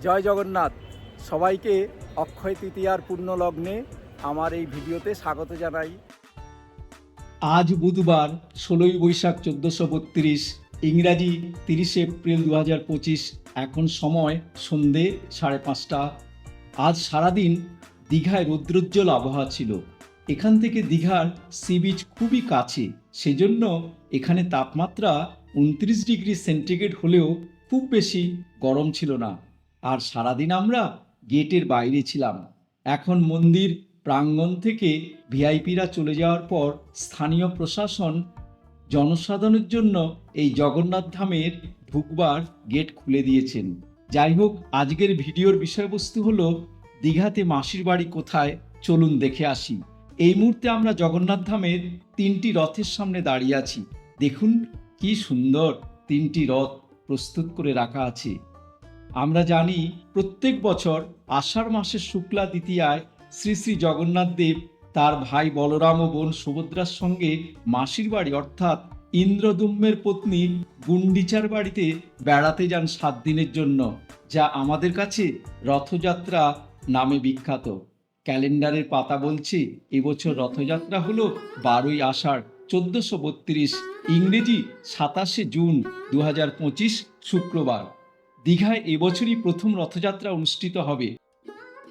জয় জগন্নাথ। সবাইকে অক্ষয় তৃতীয়ার পূর্ণ লগ্নে আমার এই ভিডিওতে স্বাগত জানাই। আজ বুধবার 16ই বৈশাখ 1432, ইংরাজি 30শে এপ্রিল 2025। এখন সময় সন্ধে 5:30। আজ সারাদিন দীঘায় রৌদ্রোজ্জ্বল আবহাওয়া ছিল। এখান থেকে দীঘার সি বিচ খুবই কাছে, সেজন্য এখানে তাপমাত্রা 29 ডিগ্রি সেন্টিগ্রেড হলেও খুব বেশি গরম ছিল না। আর সারাদিন আমরা গেটের বাইরে ছিলাম। এখন মন্দির প্রাঙ্গণ থেকে ভিআইপিরা চলে যাওয়ার পর স্থানীয় প্রশাসন জনসাধারণের জন্য এই জগন্নাথ ধামের ঢুকবার গেট খুলে দিয়েছেন। যাই হোক, আজকের ভিডিওর বিষয়বস্তু হলো দীঘাতে মাসির বাড়ি কোথায়, চলুন দেখে আসি। এই মুহূর্তে আমরা জগন্নাথ ধামের 3টি রথের সামনে দাঁড়িয়ে আছি। দেখুন কি সুন্দর 3টি রথ প্রস্তুত করে রাখা আছে। আমরা জানি প্রত্যেক বছর আষাঢ় মাসের শুক্লা দ্বিতীয়ায় শ্রী শ্রী জগন্নাথ দেব তার ভাই বলরাম ও বোন সুভদ্রার সঙ্গে মাসির বাড়ি অর্থাৎ ইন্দ্রদুম্নের পত্নী গুন্ডিচার বাড়িতে বেড়াতে যান 7 দিনের জন্য, যা আমাদের কাছে রথযাত্রা নামে বিখ্যাত। ক্যালেন্ডারের পাতা বলছে এবছর রথযাত্রা হলো 12ই আষাঢ় 1432, ইংরেজি 27শে জুন 2025 শুক্রবার। দীঘায় এবছরই প্রথম রথযাত্রা অনুষ্ঠিত হবে।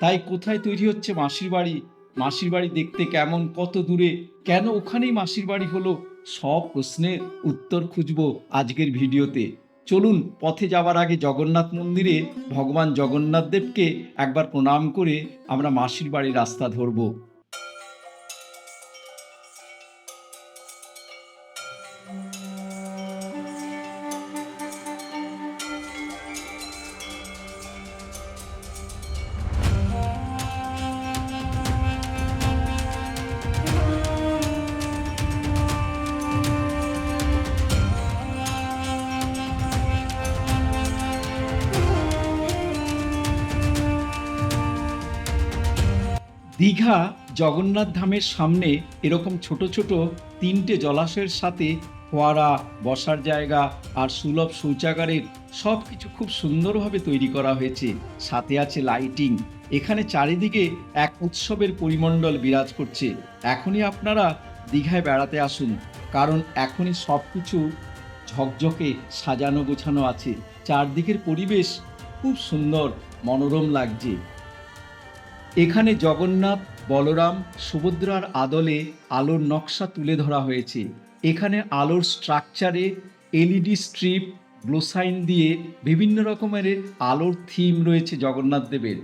তাই কোথায় তৈরি হচ্ছে মাসির বাড়ি, মাসির বাড়ি দেখতে কেমন, কত দূরে, কেন ওখানেই মাসির বাড়ি হলো, সব প্রশ্নের উত্তর খুঁজবো আজকের ভিডিওতে। চলুন পথে যাওয়ার আগে জগন্নাথ মন্দিরে ভগবান জগন্নাথ দেবকে একবার প্রণাম করে আমরা মাসির বাড়ির রাস্তা ধরবো। দীঘা জগন্নাথ ধামের সামনে এরকম ছোট ছোট 3টে জলাশয়ের সাথে ফোয়ারা, বসার জায়গা আর সুলভ শৌচাগারের সব কিছু খুব সুন্দরভাবে তৈরি করা হয়েছে। সাথে আছে লাইটিং। এখানে চারিদিকে এক উৎসবের পরিমণ্ডল বিরাজ করছে। এখনই আপনারা দীঘায় বেড়াতে আসুন, কারণ এখনই সব কিছু ঝকঝকে সাজানো গোছানো আছে। চারদিকের পরিবেশ খুব সুন্দর, মনোরম লাগছে। এখানে জগন্নাথ, বলরাম, সুভদ্রার আদলে আলোর নকশা তুলে ধরা হয়েছে। এখানে আলোর স্ট্রাকচারে এলইডি স্ট্রিপ, গ্লোসাইন দিয়ে বিভিন্ন রকমের আলোর থিম রয়েছে জগন্নাথ দেবের।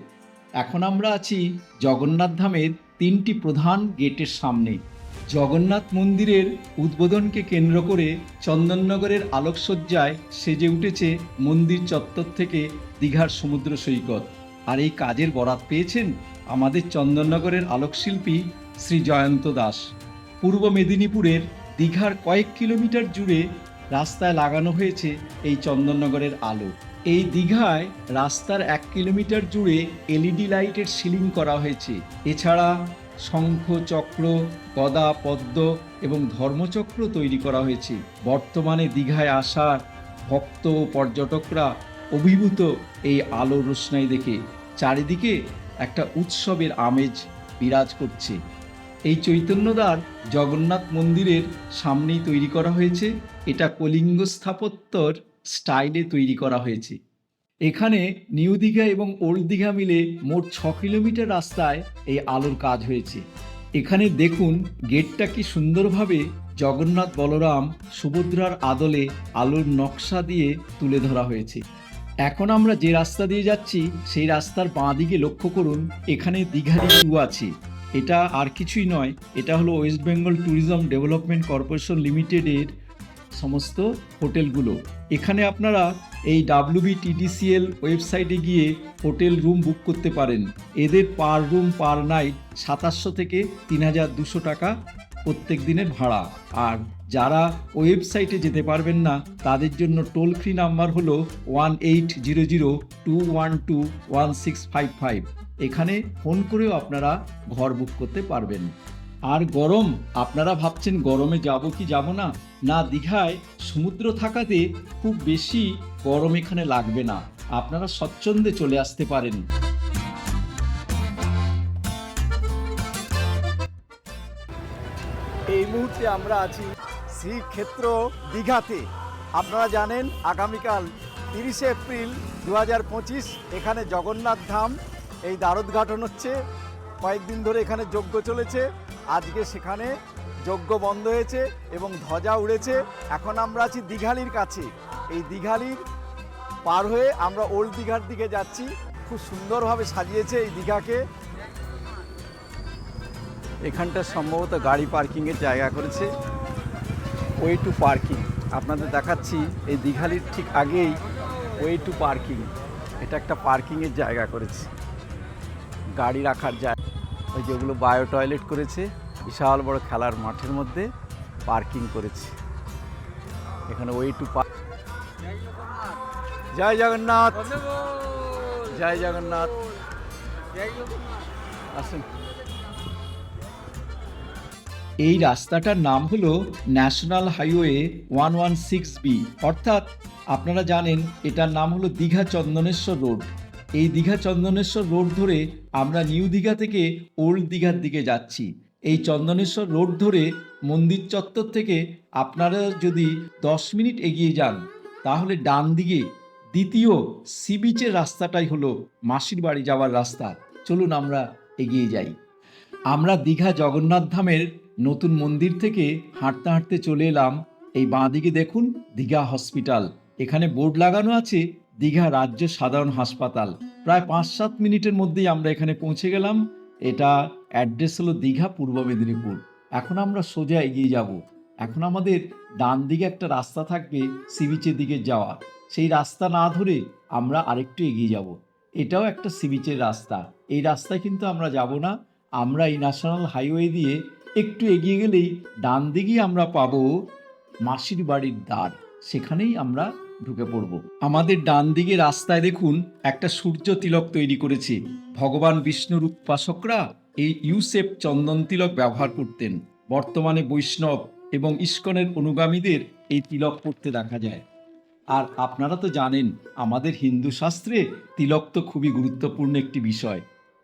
এখন আমরা আছি জগন্নাথ ধামের 3টি প্রধান গেটের সামনে। জগন্নাথ মন্দিরের উদ্বোধনকে কেন্দ্র করে চন্দননগরের আলোকসজ্জায় সেজে উঠেছে মন্দির চত্বর থেকে দীঘার সমুদ্র সৈকত। আর এই কাজের বরাত পেয়েছেন আমাদের চন্দননগরের আলোকশিল্পী শ্রী জয়ন্ত দাস। পূর্ব মেদিনীপুরের দীঘার কয়েক কিলোমিটার জুড়ে রাস্তায় লাগানো হয়েছে এই চন্দননগরের আলো। এই দীঘায় রাস্তার 1 কিলোমিটার জুড়ে এলইডি লাইটের সিলিং করা হয়েছে। এছাড়া শঙ্খ, চক্র, গদা, পদ্ম এবং ধর্মচক্র তৈরি করা হয়েছে। বর্তমানে দীঘায় আসার ভক্ত ও পর্যটকরা অভিভূত এই আলোর রোশনাই দেখে। চারিদিকে একটা উৎসবের আমেজ বিরাজ করছে। এই চৈতন্যদ্বার জগন্নাথ মন্দিরের সামনেই তৈরি করা হয়েছে। এটা কলিঙ্গ স্থাপত্যর স্টাইলে তৈরি করা হয়েছে। এখানে নিউ দীঘা এবং ওল্ড দীঘা মিলে মোট 6 কিলোমিটার রাস্তায় এই আলোর কাজ হয়েছে। এখানে দেখুন গেটটা কি সুন্দরভাবে জগন্নাথ, বলরাম, সুভদ্রার আদলে আলোর নকশা দিয়ে তুলে ধরা হয়েছে। এখন আমরা যে রাস্তা দিয়ে যাচ্ছি সেই রাস্তার বাঁ দিকে লক্ষ্য করুন, এখানে দীঘারি 2 আছে। এটা আর কিছুই নয়, এটা হলো West Bengal tourism development corporation লিমিটেডের সমস্ত হোটেলগুলো। এখানে আপনারা এই WBTDCL ওয়েবসাইটে গিয়ে হোটেল রুম বুক করতে পারেন। এদের পার রুম পার নাইট 2700 থেকে 3200 টাকা প্রত্যেক দিনের ভাড়া। আর যারা ওয়েবসাইটে যেতে পারবেন না তাদের জন্য টোল ফ্রি নাম্বার হলো 1800-212-1655। এখানে ফোন করেও আপনারা ঘর বুক করতে পারবেন। আর গরম, আপনারা ভাবছেন গরমে যাব কি যাব না, দীঘায় সমুদ্র থাকাতে খুব বেশি গরম এখানে লাগবে না। আপনারা স্বচ্ছন্দে চলে আসতে পারেন। এই মুহূর্তে আমরা আছি শ্রীক্ষেত্র দীঘাতে। আপনারা জানেন আগামীকাল 30শে এপ্রিল 2025 এখানে জগন্নাথ ধাম এই দ্বারোদ্ঘাটন হচ্ছে। কয়েকদিন ধরে এখানে যজ্ঞ চলেছে, আজকে সেখানে যজ্ঞ বন্ধ হয়েছে এবং ধ্বজা উড়েছে। এখন আমরা আছি দীঘালির কাছে। এই দীঘালির পার হয়ে আমরা ওল্ড দীঘার দিকে যাচ্ছি। খুব সুন্দরভাবে সাজিয়েছে এই দীঘাকে। এখানটা সম্ভবত গাড়ি পার্কিংয়ের জায়গা করেছে, ওয়ে টু পার্কিং। আপনাদের দেখাচ্ছি এই দীঘালির ঠিক আগেই ওয়ে টু পার্কিং, এটা একটা পার্কিংয়ের জায়গা করেছে, গাড়ি রাখার জায়গা। ওই যেগুলো বায়ো টয়লেট করেছে, বিশাল বড় খেলার মাঠের মধ্যে পার্কিং করেছে। এখানে ওয়ে টু পার্ক। জয় জগন্নাথ, জয় জগন্নাথ। আসুন। এই রাস্তাটার নাম হলো ন্যাশনাল হাইওয়ে 116B, অর্থাৎ আপনারা জানেন এটার নাম হলো দীঘা চন্দনেশ্বর রোড। এই দীঘা চন্দনেশ্বর রোড ধরে আমরা নিউ দীঘা থেকে ওল্ড দীঘার দিকে যাচ্ছি। এই চন্দনেশ্বর রোড ধরে মন্দির চত্বর থেকে আপনারা যদি 10 মিনিট এগিয়ে যান, তাহলে ডান দিকে দ্বিতীয় সি বিচের রাস্তাটাই হলো মাসির বাড়ি যাওয়ার রাস্তা। চলুন আমরা এগিয়ে যাই। আমরা দীঘা জগন্নাথ ধামের নতুন মন্দির থেকে হাঁটতে হাঁটতে চলে এলাম। এই বাঁদিকে দেখুন দীঘা হসপিটাল, এখানে বোর্ড লাগানো আছে দীঘা রাজ্য সাধারণ হাসপাতাল। প্রায় 5-7 মিনিটের মধ্যেই আমরা এখানে পৌঁছে গেলাম। এটা অ্যাড্রেস হলো দীঘা পূর্ব মেদিনীপুর। এখন আমরা সোজা এগিয়ে যাব। এখন আমাদের ডান দিকে একটা রাস্তা থাকবে সি বিচের দিকে যাওয়া, সেই রাস্তা না ধরে আমরা আরেকটু এগিয়ে যাব। এটাও একটা সি বিচের রাস্তা। এই রাস্তায় কিন্তু আমরা যাব না, আমরা এই ন্যাশনাল হাইওয়ে দিয়ে একটু এগিয়ে গেলেই ডান দিকেই আমরা পাবো মাসির বাড়ির দ্বার, সেখানেই আমরা ঢুকে পড়ব। আমাদের ডান দিকে রাস্তায় দেখুন একটা সূর্য তিলক তৈরি করেছে। ভগবান বিষ্ণুর উপাসকরা এই ইউসেপ চন্দন তিলক ব্যবহার করতেন। বর্তমানে বৈষ্ণব এবং ইস্কনের অনুগামীদের এই তিলক পড়তে দেখা যায়। আর আপনারা তো জানেন আমাদের হিন্দু শাস্ত্রে তিলক তো খুবই গুরুত্বপূর্ণ একটি বিষয়।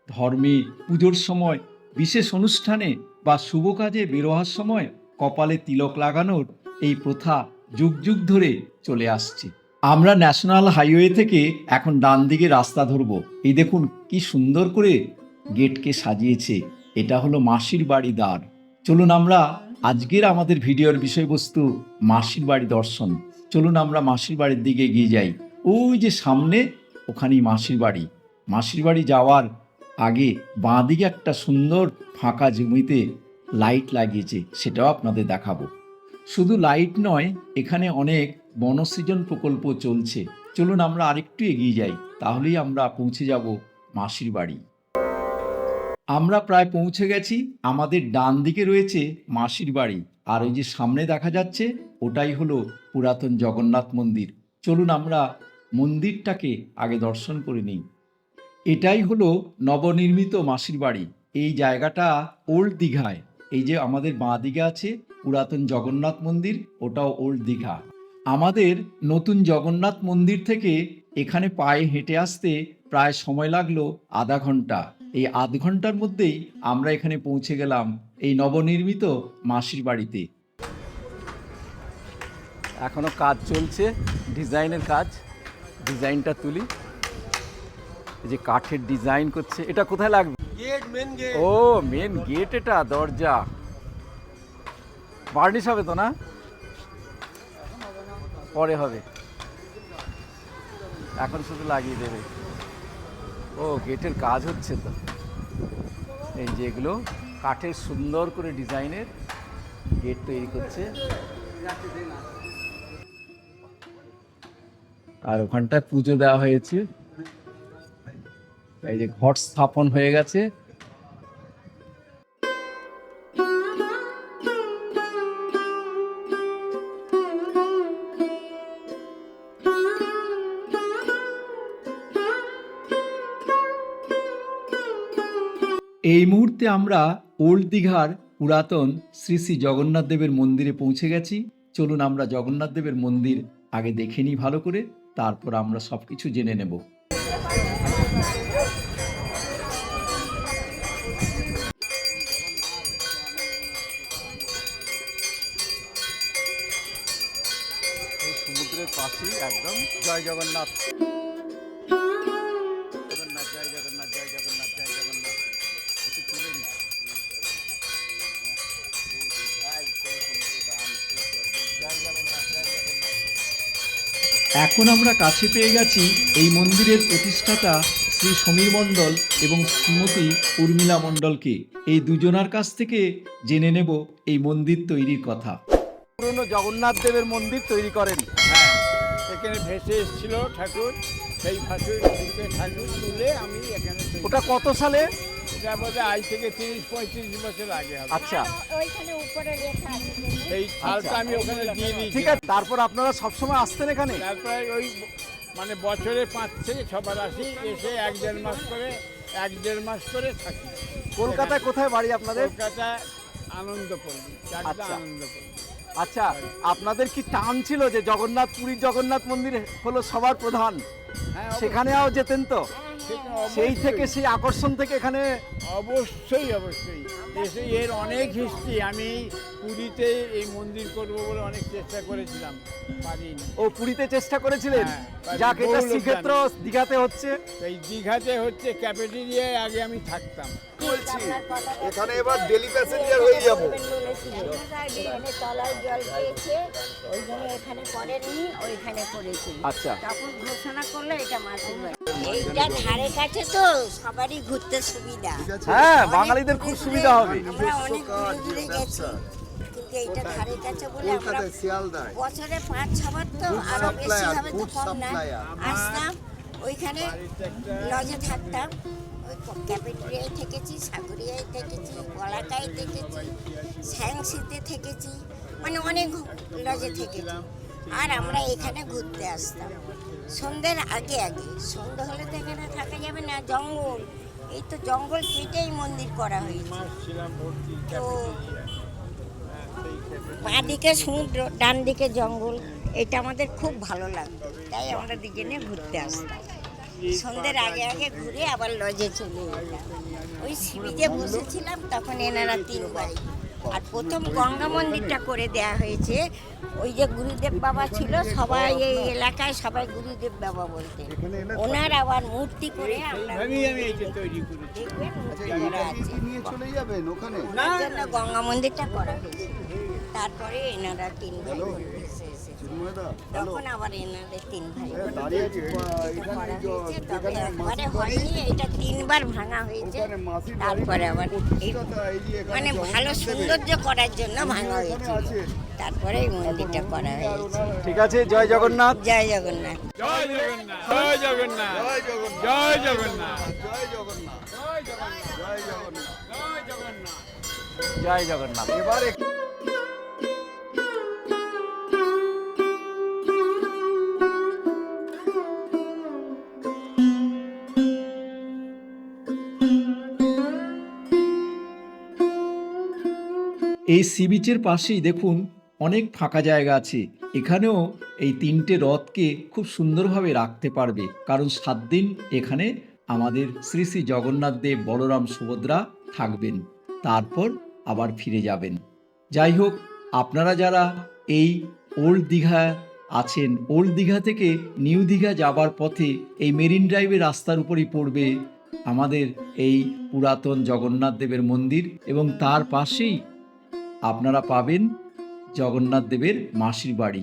ধর্মে, পুজোর সময়, বিশেষ অনুষ্ঠানে বা শুভ কাজে বেরোবার সময় কপালে তিলক লাগানোর এই প্রথা যুগ যুগ ধরে চলে আসছে। আমরা ন্যাশনাল হাইওয়ে থেকে এখন ডান দিকে রাস্তা ধরব। এই দেখুন কি সুন্দর করে গেটকে সাজিয়েছে, এটা হলো মাসির বাড়ি দ্বার। চলুন আমরা আজকের আমাদের ভিডিওর বিষয়বস্তু মাসির বাড়ি দর্শন। চলুন আমরা মাসির বাড়ির দিকে এগিয়ে যাই। ওই যে সামনে, ওখানেই মাসির বাড়ি। মাসির বাড়ি যাওয়ার আগে বাঁ দিকে একটা সুন্দর ফাঁকা জমিতে লাইট লাগিয়েছে, সেটাও আপনাদের দেখাবো। শুধু লাইট নয়, এখানে অনেক বনসৃজন প্রকল্প চলছে। চলুন আমরা আরেকটু এগিয়ে যাই, তাহলেই আমরা পৌঁছে যাব মাসির বাড়ি। আমরা প্রায় পৌঁছে গেছি। আমাদের ডান দিকে রয়েছে মাসির বাড়ি, আর ওই যে সামনে দেখা যাচ্ছে ওটাই হলো পুরাতন জগন্নাথ মন্দির। চলুন আমরা মন্দিরটাকে আগে দর্শন করে নিই। এটাই হলো নবনির্মিত মাসির বাড়ি। এই জায়গাটা ওল্ড দীঘায়। এই যে আমাদের বাঁ দিকে আছে পুরাতন জগন্নাথ মন্দির, ওটাও ওল্ড দীঘা। আমাদের নতুন জগন্নাথ মন্দির থেকে এখানে পায়ে হেঁটে আসতে প্রায় সময় লাগলো আধা ঘন্টা। এই আধ ঘন্টার মধ্যেই আমরা এখানে পৌঁছে গেলাম এই নবনির্মিত মাসির বাড়িতে। এখনো কাজ চলছে, ডিজাইনের কাজ। ডিজাইনটা তুলি। এই যে কাঠের ডিজাইন করছে, এটা কোথায় লাগবে? Gate, main gate. ও মেন গেট, এটা দরজা। বার্নিশ হবে তো না? পরে হবে, এখন শুধু লাগিয়ে দেবে। ও গেটের কাজ হচ্ছে তো। এই যেগুলো কাঠের সুন্দর করে ডিজাইনের গেট তৈরি করছে। আর ওখানটায় পুজো দেওয়া হয়েছে। এই যে ঘট স্থাপন হয়ে গেছে। এই মুহূর্তে আমরা ওল্ড দীঘার পুরাতন শ্রী শ্রী জগন্নাথ দেবের মন্দিরে পৌঁছে গেছি। চলুন আমরা জগন্নাথ দেবের মন্দির আগে দেখে নিই ভালো করে, তারপর আমরা সব কিছু জেনে নেব। এই সমুদ্রের পাশেই একদম। জয় জগন্নাথ, জগন্নাথ, জয় জগন্নাথ, জয় জগন্নাথ, জয় জগন্নাথ। একটু তুলে নিন। জয় জগন্নাথ, জয় জগন্নাথ। এখন আমরা কাছে পেয়ে গেছি এই মন্দিরের প্রতিষ্ঠাতা শ্রী সমীর মণ্ডল এবং শ্রীমতী উর্মিলা মণ্ডলকে। এই দুজনার কাছ থেকে জেনে নেব এই মন্দির তৈরির কথা। পুরনো জগন্নাথ দেবের মন্দির তৈরি করেন। হ্যাঁ, এখানে ভেসে এসেছিল ঠাকুর, সেই ঠাকুর তুলে আমি এখানে তৈরি ওটা কত সালে? এটা বোধ হয় আজ থেকে 30-35 বছর আগে হবে। আচ্ছা, ওইখানে উপরে লেখা আছে। এই শালটা আমি ওখানে দিয়ে দিয়েছি। ঠিক আছে। তারপর আপনারা সবসময় আসতেন এখানে? তারপরে ওই মানে বছরে 5 থেকে 6 বার আসি, এসে 1-1.5 মাস করে থাকি। কলকাতায় কোথায় বাড়ি আপনাদের? কলকাতায় আনন্দপল্লী, চাকদা আচ্ছা। আনন্দপল্লী। আচ্ছা, আপনাদের কি টান ছিল যে জগন্নাথ, পুরীর জগন্নাথ মন্দির হলো সবার প্রধান, হ্যাঁ, সেখানেও যেতেন তো? সেই অবশ্যই। থেকে, সেই আকর্ষণ থেকে এখানে। অবশ্যই এসে এর অনেক হিস্ট্রি। আমি পুরীতে এই মন্দির করব বলে অনেক চেষ্টা করেছিলাম, পারিনি। ও পুরীতে চেষ্টা করেছিলেন? হ্যাঁ, পারিনি। যাক, এটা বহু লোক শ্রীক্ষেত্র জানে। দীঘাতে হচ্ছে। এই দীঘাতে হচ্ছে ক্যাফেটেরিয়ায় আগে আমি থাকতাম। বলছি, এখানে এবার ডেলি প্যাসেঞ্জার হয়ে যাব। এখানে তলায় জল পেয়েছে, ওই জন্য এখানে করেননি, ওইখানে করেছি। আচ্ছা, তখন ঘোষণা করলো এটা মাসির বাড়ি। এইটা ধারে কাছে তো সবারই ঘুরতে সুবিধা। হ্যাঁ, অনেক বাঙালিদের খুব দূরে সুবিধা হবে। আমরা অনেক দূরে দূরে গেছি, কিন্তু এইটা ধারে কাছে বলে আমরা বছরে 5-6 বার তো আরো বেশি হবে তো কম না আসতাম। ওইখানে লজে থাকতাম, ওই ক্যাফেটেরিয়ায় থেকেছি, সাগরিয়ায় থেকেছি, বলাকায় থেকেছি, স্যাংসিতে থেকেছি, মানে অনেক লজে থেকেছি। আর আমরা এখানে ঘুরতে আসতাম সন্ধ্যের আগে আগে। সন্ধ্যা হলে তো এখানে থাকা যাবে না, জঙ্গল। এই তো জঙ্গল কেটেই মন্দির করা হয়েছে। মাস ছিলাম ভর্তি তো ক্যাফেটেরিয়া। বাঁ দিকে সমুদ্র, ডান দিকে জঙ্গল, এটা আমাদের খুব ভালো লাগতো, তাই আমরা দুজনে ঘুরতে আসতাম। সন্ধ্যের আগে আগে ঘুরে আবার লজে চলে যেতাম। ওই সিবিজে বসেছিলাম তখন এনারা 3 ভাই। আর প্রথম গঙ্গা মন্দিরটা করে দেয়া হয়েছে, ওই যে গুরুদেব বাবা ছিল, সবাই এই এলাকায় সবাই গুরুদেব বাবা বলতেন। ওনার আবার মূর্তি করে আমরা এইভাবেই আমি এইটা তৈরি করেছি। দেখবেন মূর্তি করা আছে। নিয়ে চলে যাবেন ওখানে? ওনার জন্য গঙ্গা মন্দিরটা করা হয়েছে। তারপরে এনারা 3 ভাই ঘুরতে এসেছে। তখন আবার এনাদের 3 ভাই করা হয়েছে। তবে একবারে হয়নি, এটা 3 বার ভাঙা হয়েছে। তারপরে আবার মানে ভালো সৌন্দর্য করার জন্য ভাঙা হয়েছে। তারপরে এই মন্দিরটা করা হয়েছে। ঠিক আছে, জয় জগন্নাথ। জয় জগন্নাথ। জয় জগন্নাথ, জয় জগন্নাথ, জয় জগন্নাথ, জয় জগন্নাথ, জয় জগন্নাথ, জয় জগন্নাথ, জয় জগন্নাথ। জয় জগন্নাথ। এবারে এই সি বিচের পাশেই দেখুন অনেক ফাঁকা জায়গা আছে। এখানেও এই 3টে রথকে খুব সুন্দরভাবে রাখতে পারবে, কারণ 7 দিন এখানে আমাদের শ্রী শ্রী জগন্নাথ দেব, বলরাম, সুভদ্রা থাকবেন, তারপর আবার ফিরে যাবেন। যাই হোক, আপনারা যারা এই ওল্ড দীঘা আছেন, ওল্ড দীঘা থেকে নিউ দীঘা যাবার পথে এই মেরিন ড্রাইভের রাস্তার উপরই পড়বে আমাদের এই পুরাতন জগন্নাথ দেবের মন্দির, এবং তার পাশেই আপনারা পাবেন জগন্নাথ দেবের মাসির বাড়ি।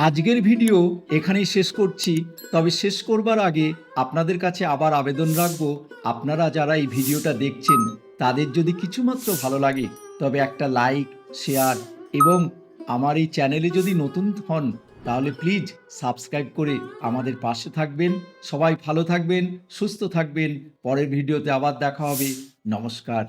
আজকের ভিডিও এখানেই শেষ করছি। তবে শেষ করবার আগে আপনাদের কাছে আবার আবেদন রাখব, আপনারা যারা এই ভিডিওটা দেখছেন তাদের যদি কিছুমাত্র ভালো লাগে তবে একটা লাইক, শেয়ার এবং আমার এই চ্যানেলে যদি নতুন হন তাহলে প্লিজ সাবস্ক্রাইব করে আমাদের পাশে থাকবেন। সবাই ভালো থাকবেন, সুস্থ থাকবেন। পরের ভিডিওতে আবার দেখা হবে। নমস্কার।